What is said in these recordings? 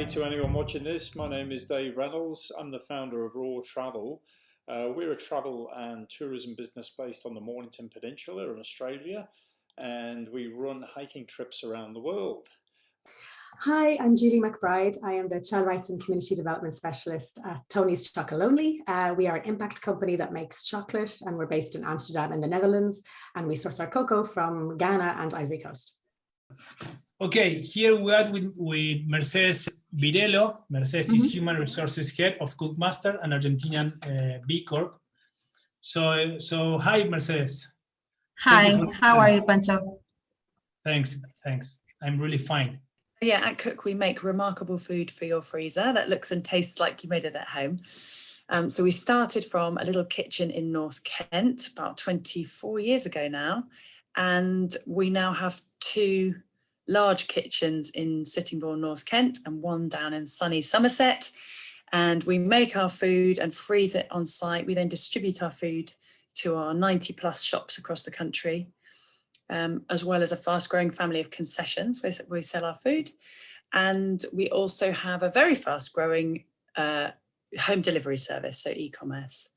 to anyone watching this. My name is Dave Reynolds. I'm the founder of Raw Travel. We're a travel and tourism business based on the Mornington Peninsula in Australia, and we run hiking trips around the world. Hi, I'm Judy McBride. I am the Child Rights and Community Development Specialist at Tony's Chocolonely. We are an impact company that makes chocolate, and we're based in Amsterdam in the Netherlands, and we source our cocoa from Ghana and Ivory Coast. Okay, here we are with Mercedes Birello. Mercedes is Human Resources Head of CookMaster, an Argentinian B Corp. So hi, Mercedes. Hi, how are you, Pancho? Thanks. I'm really fine. Yeah, at Cook, we make remarkable food for your freezer that looks and tastes like you made it at home. So we started from a little kitchen in North Kent about 24 years ago now, and we now have 2 large kitchens in Sittingbourne, North Kent, and 1 down in sunny Somerset. And we make our food and freeze it on site. We then distribute our food to our 90 plus shops across the country, as well as a fast growing family of concessions where we sell our food. And we also have a very fast growing home delivery service, so e-commerce.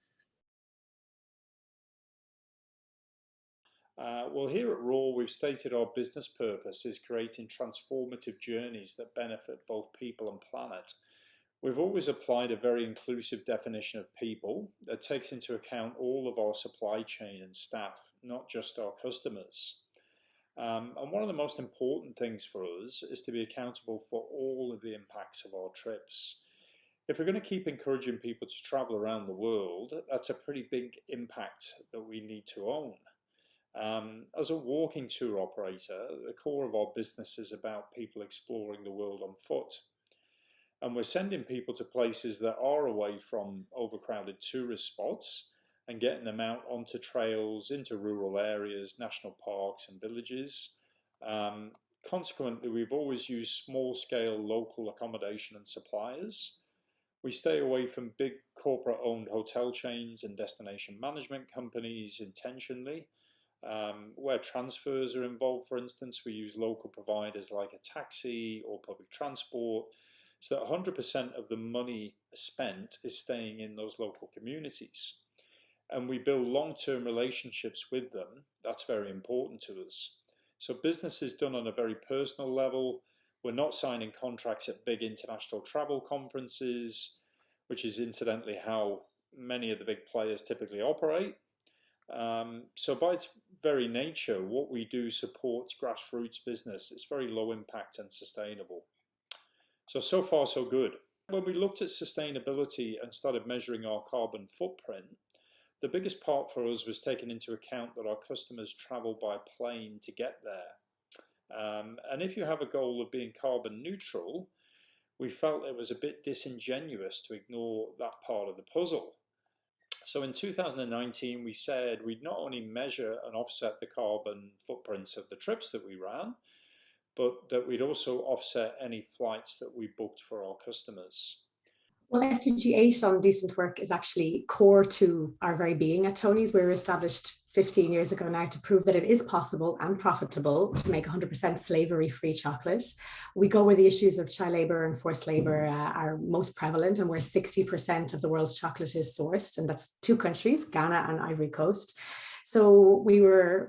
Well, here at Raw, we've stated our business purpose is creating transformative journeys that benefit both people and planet. We've always applied a very inclusive definition of people that takes into account all of our supply chain and staff, not just our customers. And one of the most important things for us is to be accountable for all of the impacts of our trips. If we're going to keep encouraging people to travel around the world, that's a pretty big impact that we need to own. As a walking tour operator, the core of our business is about people exploring the world on foot. And we're sending people to places that are away from overcrowded tourist spots and getting them out onto trails, into rural areas, national parks and villages. Consequently, we've always used small-scale local accommodation and suppliers. We stay away from big corporate-owned hotel chains and destination management companies intentionally. Where transfers are involved, for instance, we use local providers like a taxi or public transport, so that 100% of the money spent is staying in those local communities. And we build long-term relationships with them. That's very important to us. So business is done on a very personal level. We're not signing contracts at big international travel conferences, which is incidentally how many of the big players typically operate. So by its very nature, what we do supports grassroots business. It's very low impact and sustainable. So far, so good. When we looked at sustainability and started measuring our carbon footprint, the biggest part for us was taking into account that our customers travel by plane to get there. And if you have a goal of being carbon neutral, we felt it was a bit disingenuous to ignore that part of the puzzle. So in 2019, we said we'd not only measure and offset the carbon footprints of the trips that we ran, but that we'd also offset any flights that we booked for our customers. Well, SDG 8 on decent work is actually core to our very being at Tony's. We were established 15 years ago now to prove that it is possible and profitable to make 100% slavery-free chocolate. We go where the issues of child labour and forced labour are most prevalent, and where 60% of the world's chocolate is sourced, and that's 2 countries, Ghana and Ivory Coast. So we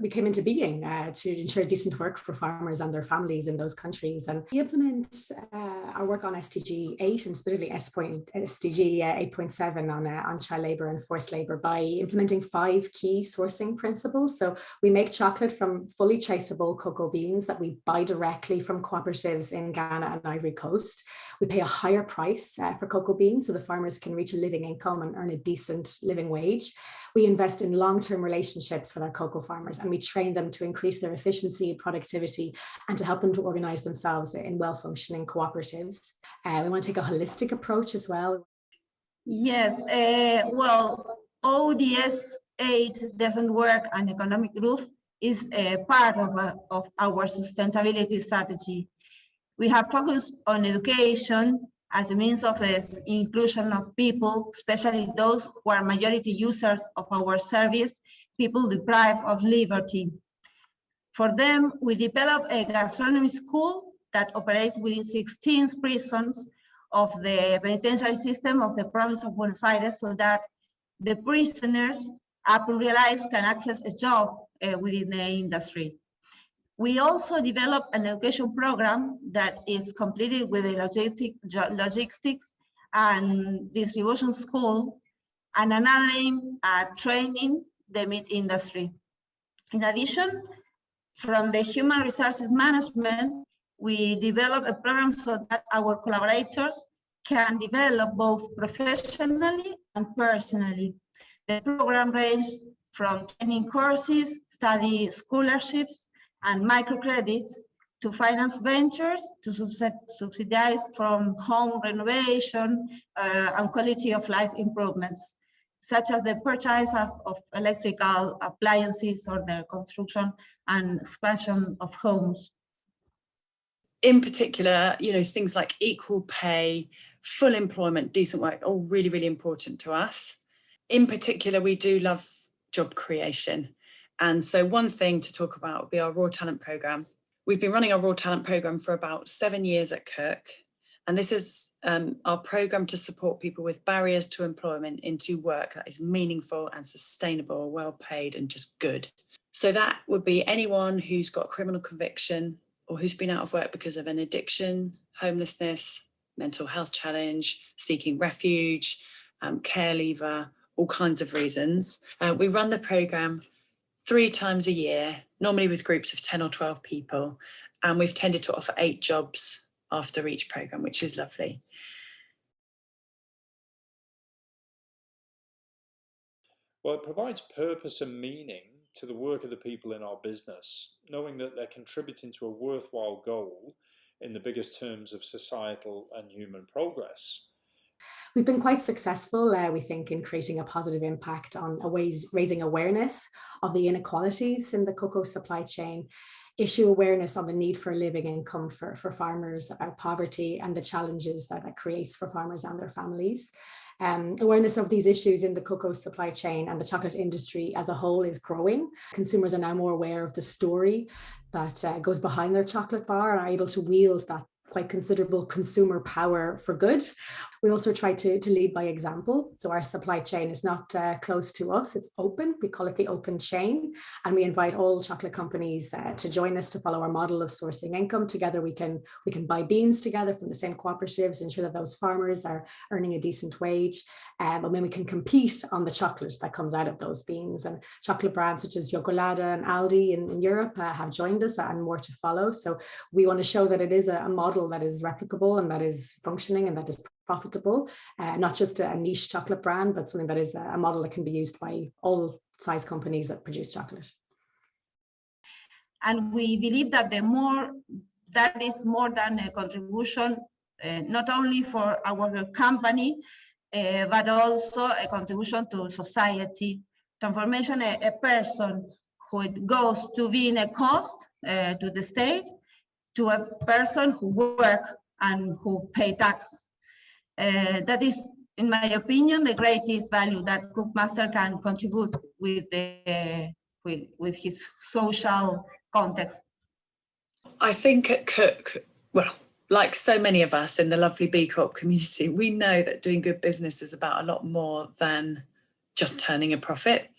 came into being to ensure decent work for farmers and their families in those countries. And we implement our work on SDG 8 and specifically SDG 8.7 on child labour and forced labour by implementing 5 key sourcing principles. So we make chocolate from fully traceable cocoa beans that we buy directly from cooperatives in Ghana and Ivory Coast. We pay a higher price for cocoa beans so the farmers can reach a living income and earn a decent living wage. We invest in long-term relationships with our cocoa farmers, and we train them to increase their efficiency, productivity, and to help them to organize themselves in well-functioning cooperatives. We want to take a holistic approach as well. Yes, well, ODS 8 doesn't work, and economic growth is a part of our sustainability strategy. We have focused on education as a means of the inclusion of people, especially those who are majority users of our service, people deprived of liberty. For them, we developed a gastronomy school that operates within 16 prisons of the penitentiary system of the province of Buenos Aires, so that the prisoners, upon release, can access a job within the industry. We also developed an education program that is completed with a logistics and distribution school, and another aim at training the meat industry. In addition, from the human resources management, we develop a program so that our collaborators can develop both professionally and personally. The program ranges from training courses, study scholarships, and microcredits to finance ventures to subsidize from home renovation and quality of life improvements, such as the purchase of electrical appliances or the construction and expansion of homes. In particular, things like equal pay, full employment, decent work, all really, really important to us. In particular, we do love job creation. And so one thing to talk about would be our Raw Talent Programme. We've been running our Raw Talent Programme for about 7 years at Cook. And this is our programme to support people with barriers to employment into work that is meaningful and sustainable, well paid and just good. So that would be anyone who's got a criminal conviction or who's been out of work because of an addiction, homelessness, mental health challenge, seeking refuge, care leaver, all kinds of reasons. We run the programme 3 times a year, normally with groups of 10 or 12 people. And we've tended to offer 8 jobs after each programme, which is lovely. Well, it provides purpose and meaning to the work of the people in our business, knowing that they're contributing to a worthwhile goal in the biggest terms of societal and human progress. We've been quite successful, we think, in creating a positive impact on raising awareness of the inequalities in the cocoa supply chain, issue awareness on the need for a living income for farmers, about poverty and the challenges that it creates for farmers and their families. Awareness of these issues in the cocoa supply chain and the chocolate industry as a whole is growing. Consumers are now more aware of the story that goes behind their chocolate bar and are able to wield that quite considerable consumer power for good. We also try to lead by example. So our supply chain is not close to us, it's open. We call it the open chain. And we invite all chocolate companies to join us to follow our model of sourcing income. Together we can buy beans together from the same cooperatives, ensure that those farmers are earning a decent wage. And then we can compete on the chocolate that comes out of those beans. And chocolate brands such as Chocolonely and Aldi in Europe have joined us, and more to follow. So we want to show that it is a model that is replicable and that is functioning and that is profitable, not just a niche chocolate brand, but something that is a model that can be used by all size companies that produce chocolate. And we believe that that is more than a contribution, not only for our company, but also a contribution to society. Transformation, a person who goes to being a cost to the state, to a person who work and who pay tax. That is, in my opinion, the greatest value that CookMaster can contribute with his social context. I think at Cook, well, like so many of us in the lovely B Corp community, we know that doing good business is about a lot more than just turning a profit.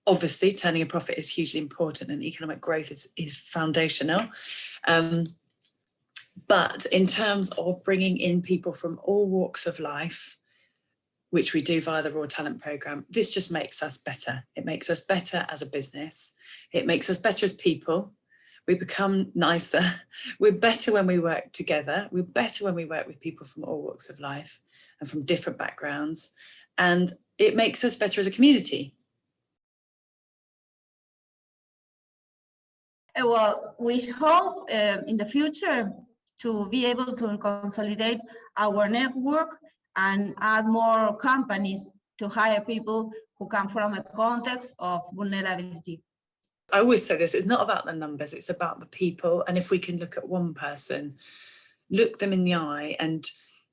Obviously, turning a profit is hugely important and economic growth is foundational. But in terms of bringing in people from all walks of life, which we do via the Raw Talent Programme, this just makes us better. It makes us better as a business. It makes us better as people. We become nicer. We're better when we work together. We're better when we work with people from all walks of life and from different backgrounds. And it makes us better as a community. Well, we hope in the future to be able to consolidate our network and add more companies to hire people who come from a context of vulnerability. I always say this, it's not about the numbers, it's about the people. And if we can look at one person, look them in the eye and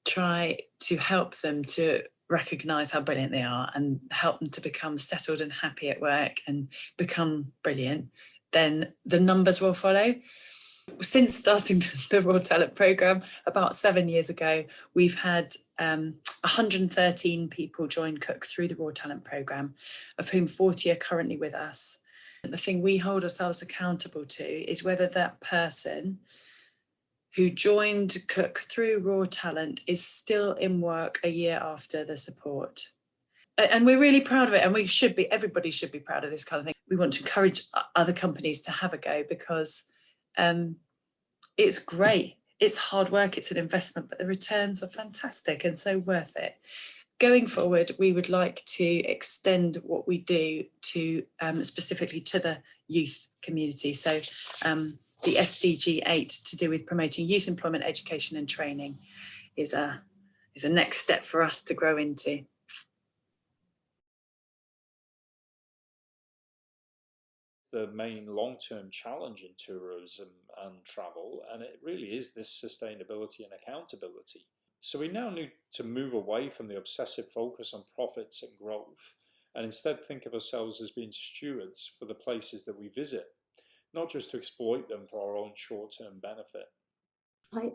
try to help them to recognise how brilliant they are and help them to become settled and happy at work and become brilliant, then the numbers will follow. Since starting the Raw Talent Programme about 7 years ago, we've had 113 people join Cook through the Raw Talent Programme, of whom 40 are currently with us. And the thing we hold ourselves accountable to is whether that person who joined Cook through Raw Talent is still in work a year after the support. And we're really proud of it, and everybody should be proud of this kind of thing. We want to encourage other companies to have a go, because it's great. It's hard work, it's an investment, but the returns are fantastic and so worth it. Going forward, we would like to extend what we do to specifically to the youth community. So the SDG 8, to do with promoting youth employment, education and training, is a next step for us to grow into. The main long-term challenge in tourism and travel, and it really is this sustainability and accountability. So we now need to move away from the obsessive focus on profits and growth, and instead think of ourselves as being stewards for the places that we visit, not just to exploit them for our own short-term benefit.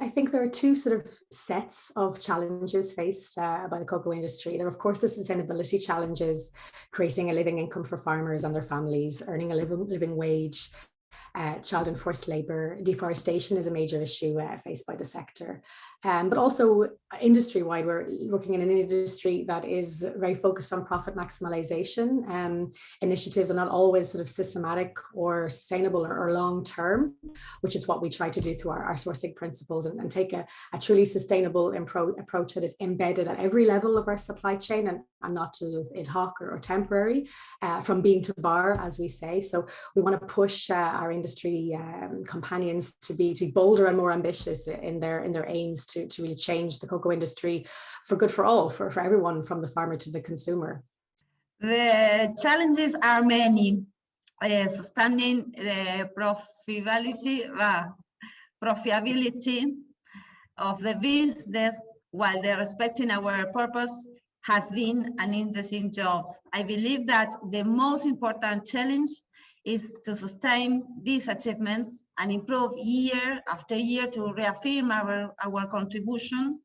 I think there are two sort of sets of challenges faced by the cocoa industry. There are, of course, the sustainability challenges, creating a living income for farmers and their families, earning a living wage. Child and forced labour, deforestation is a major issue faced by the sector. But also industry-wide, we're working in an industry that is very focused on profit maximalisation. Initiatives are not always sort of systematic or sustainable or long-term, which is what we try to do through our sourcing principles, and take a truly sustainable approach that is embedded at every level of our supply chain, and not sort of ad hoc or temporary, from bean to bar, as we say. So we want to push our industry companions to be bolder and more ambitious in their aims to really change the cocoa industry for good for all, for everyone, from the farmer to the consumer. The challenges are many. Sustaining the profitability of the business while respecting our purpose has been an interesting job. I believe that the most important challenge is to sustain these achievements and improve year after year to reaffirm our contribution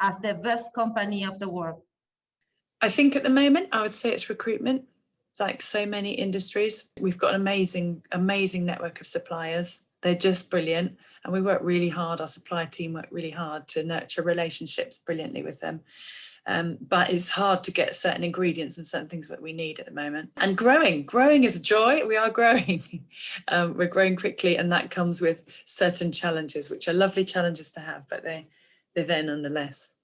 as the best company of the world. I think at the moment, I would say it's recruitment. Like so many industries, we've got an amazing network of suppliers. They're just brilliant. And we work really hard, our supply team work really hard to nurture relationships brilliantly with them. But it's hard to get certain ingredients and certain things that we need at the moment. And growing is a joy. We are growing. We're growing quickly, and that comes with certain challenges, which are lovely challenges to have, but they're there nonetheless.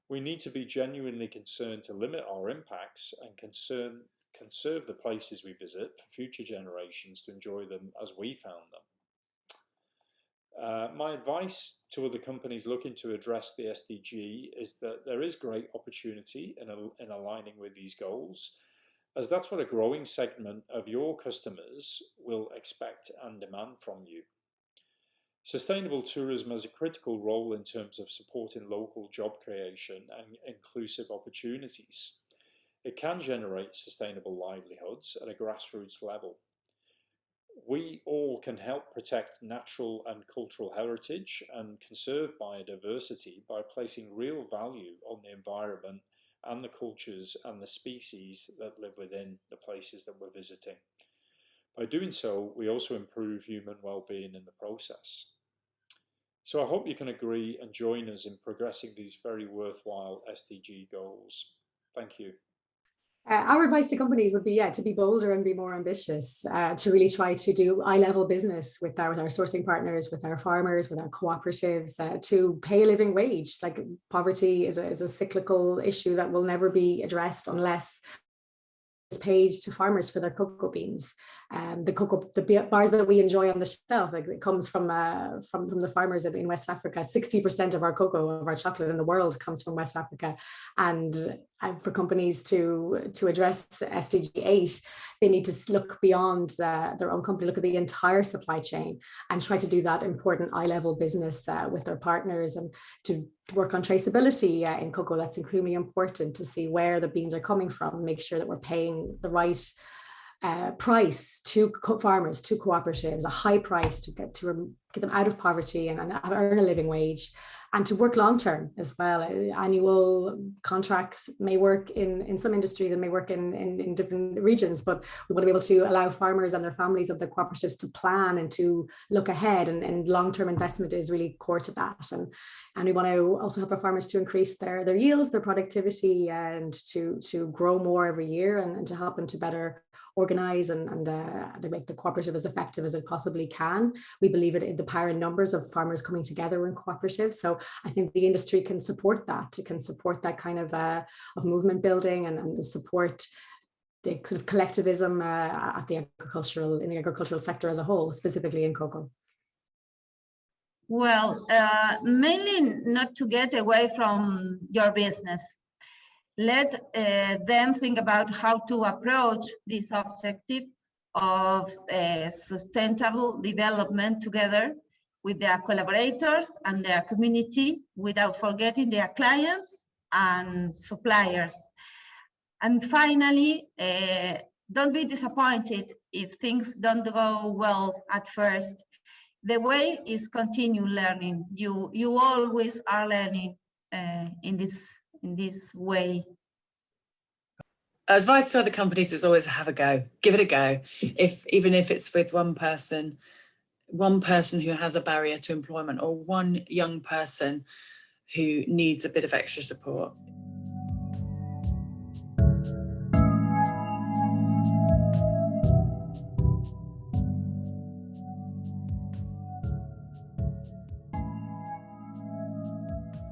We need to be genuinely concerned to limit our impacts and conserve the places we visit for future generations to enjoy them as we found them. My advice to other companies looking to address the SDG is that there is great opportunity in aligning with these goals, as that's what a growing segment of your customers will expect and demand from you. Sustainable tourism has a critical role in terms of supporting local job creation and inclusive opportunities. It can generate sustainable livelihoods at a grassroots level. We all can help protect natural and cultural heritage and conserve biodiversity by placing real value on the environment and the cultures and the species that live within the places that we're visiting. By doing so, we also improve human well-being in the process. So I hope you can agree and join us in progressing these very worthwhile SDG goals. Thank you. Our advice to companies would be, to be bolder and be more ambitious, to really try to do eye-level business with our sourcing partners, with our farmers, with our cooperatives, to pay a living wage. Like, poverty is a cyclical issue that will never be addressed unless it's paid to farmers for their cocoa beans. The bars that we enjoy on the shelf, like, it comes from the farmers in West Africa. 60% of our cocoa, of our chocolate in the world, comes from West Africa. And for companies to address SDG 8, they need to look beyond their own company, look at the entire supply chain, and try to do that important eye-level business with their partners, and to work on traceability in cocoa. That's incredibly important, to see where the beans are coming from, make sure that we're paying the right price to farmers, to cooperatives, a high price to get them out of poverty and earn a living wage, and to work long term as well. Annual contracts may work in some industries and may work in different regions, but we want to be able to allow farmers and their families of the cooperatives to plan and to look ahead, and long-term investment is really core to that. And we want to also help our farmers to increase their yields, their productivity, and to grow more every year, and to help them to better organize and make the cooperative as effective as it possibly can. We believe in the power in numbers of farmers coming together in cooperatives. So I think the industry can support that. It can support that kind of movement building and support the sort of collectivism in the agricultural sector as a whole, specifically in cocoa. Well, mainly not to get away from your business. Let them think about how to approach this objective of sustainable development together with their collaborators and their community, without forgetting their clients and suppliers. And finally, don't be disappointed if things don't go well at first. The way is continue learning. You always are learning in this way. Advice to other companies is always have a go, give it a go. Even if it's with one person who has a barrier to employment, or one young person who needs a bit of extra support.